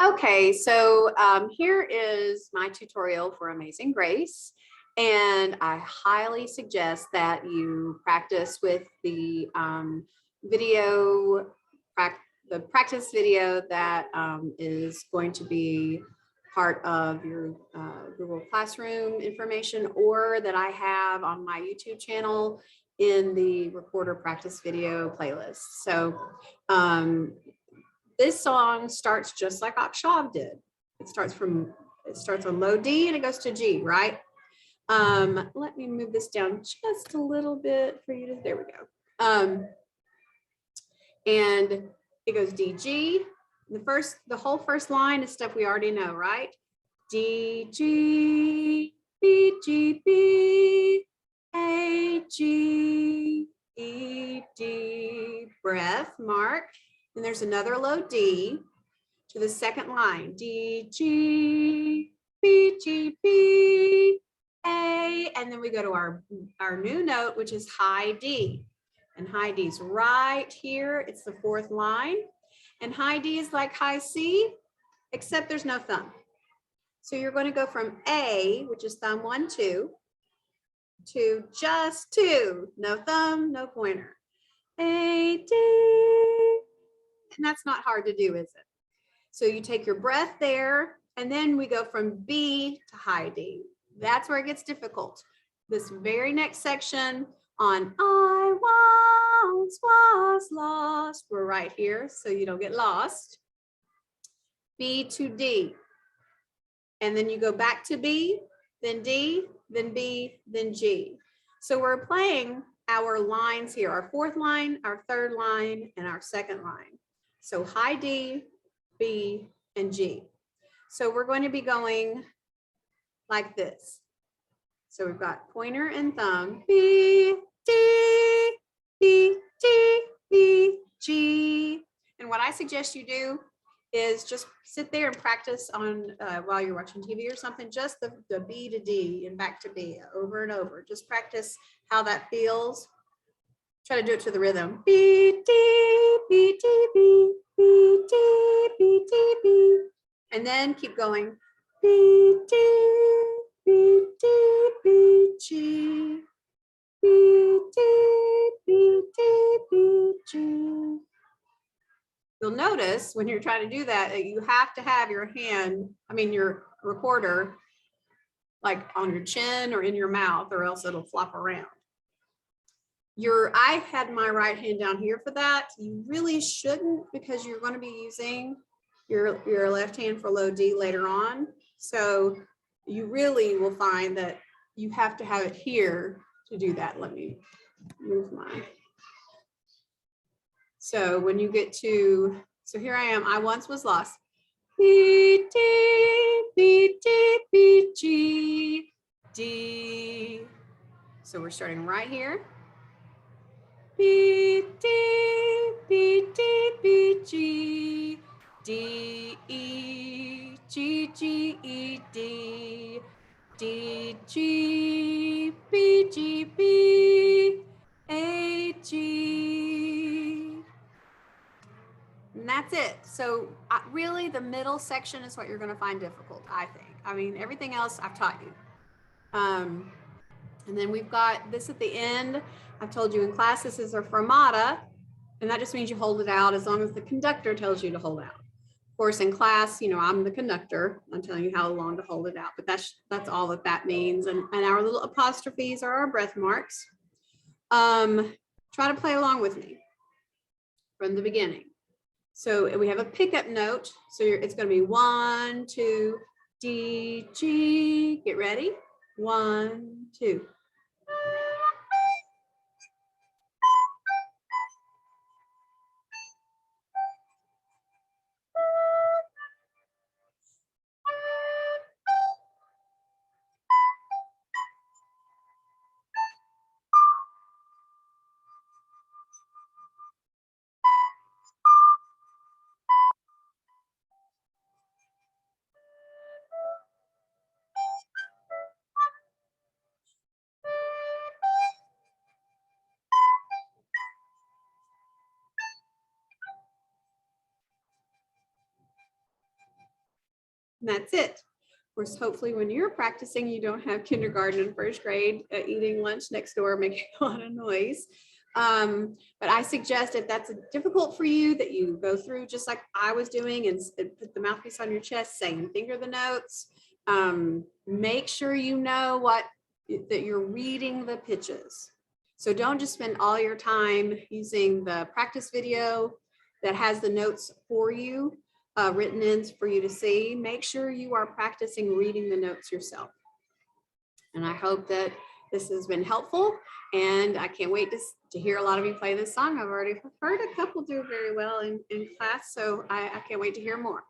Okay, so here is my tutorial for Amazing Grace, and I highly suggest that you practice with the the practice video that is going to be part of your Google Classroom information, or that I have on my YouTube channel in the recorder practice video playlist. So this song starts just like Akshav did. It starts on low D and it goes to G, right? Let me move this down just a little bit for you to, there we go. And it goes D, G. The whole first line is stuff we already know, right? D, G, B, G, B, A, G, E, D, breath, mark. And there's another low D to the second line, D, G, B, G, B, A, and then we go to our new note, which is high D. And high D is right here. It's the fourth line. And high D is like high C, except there's no thumb. So you're going to go from A, which is thumb 1, 2, to just 2. No thumb, no pointer. A, D. And that's not hard to do, is it? So you take your breath there, and then we go from B to high D. That's where it gets difficult. This very next section on I once was lost, we're right here, so you don't get lost. B to D. And then you go back to B, then D, then B, then G. So we're playing our lines here, our fourth line, our third line, and our second line. So high D, B, and G. So we're going to be going like this. So we've got pointer and thumb, B, D, B, D, B, G. And what I suggest you do is just sit there and practice on while you're watching TV or something, just the B to D and back to B over and over. Just practice how that feels. Try to do it to the rhythm. B, D, B, D, B, B, D, B, D, B. And then keep going. B, D, B, D, B, G. B, D, B, D, B, G. You'll notice when you're trying to do that, you have to have your hand, your recorder, like on your chin or in your mouth, or else it'll flop around. I had my right hand down here for that. You really shouldn't, because you're going to be using your left hand for low D later on. So you really will find that you have to have it here to do that. Let me move mine. So when you get to, so here I am, I once was lost. B, D, B, D, B, G, D. So we're starting right here. B, D, B, D, B, G, D, E, G, G, E, D, D, G, B, G, B, A, G. And that's it. So really the middle section is what you're going to find difficult, I think. Everything else I've taught you. And then we've got this at the end. I've told you in class, this is a fermata, and that just means you hold it out as long as the conductor tells you to hold out. Of course, in class, I'm the conductor. I'm telling you how long to hold it out, but that's all that means. And our little apostrophes are our breath marks. Try to play along with me from the beginning. So we have a pickup note. So it's going to be 1, 2, D, G. Get ready. 1, 2. And that's it. Of course, hopefully when you're practicing, you don't have kindergarten and first grade eating lunch next door, making a lot of noise. But I suggest if that's difficult for you, that you go through just like I was doing and put the mouthpiece on your chest, saying finger the notes. Make sure you know that you're reading the pitches. So don't just spend all your time using the practice video that has the notes for you, written in for you to see. Make sure you are practicing reading the notes yourself. And I hope that this has been helpful. And I can't wait to hear a lot of you play this song. I've already heard a couple do very well in class, so I can't wait to hear more.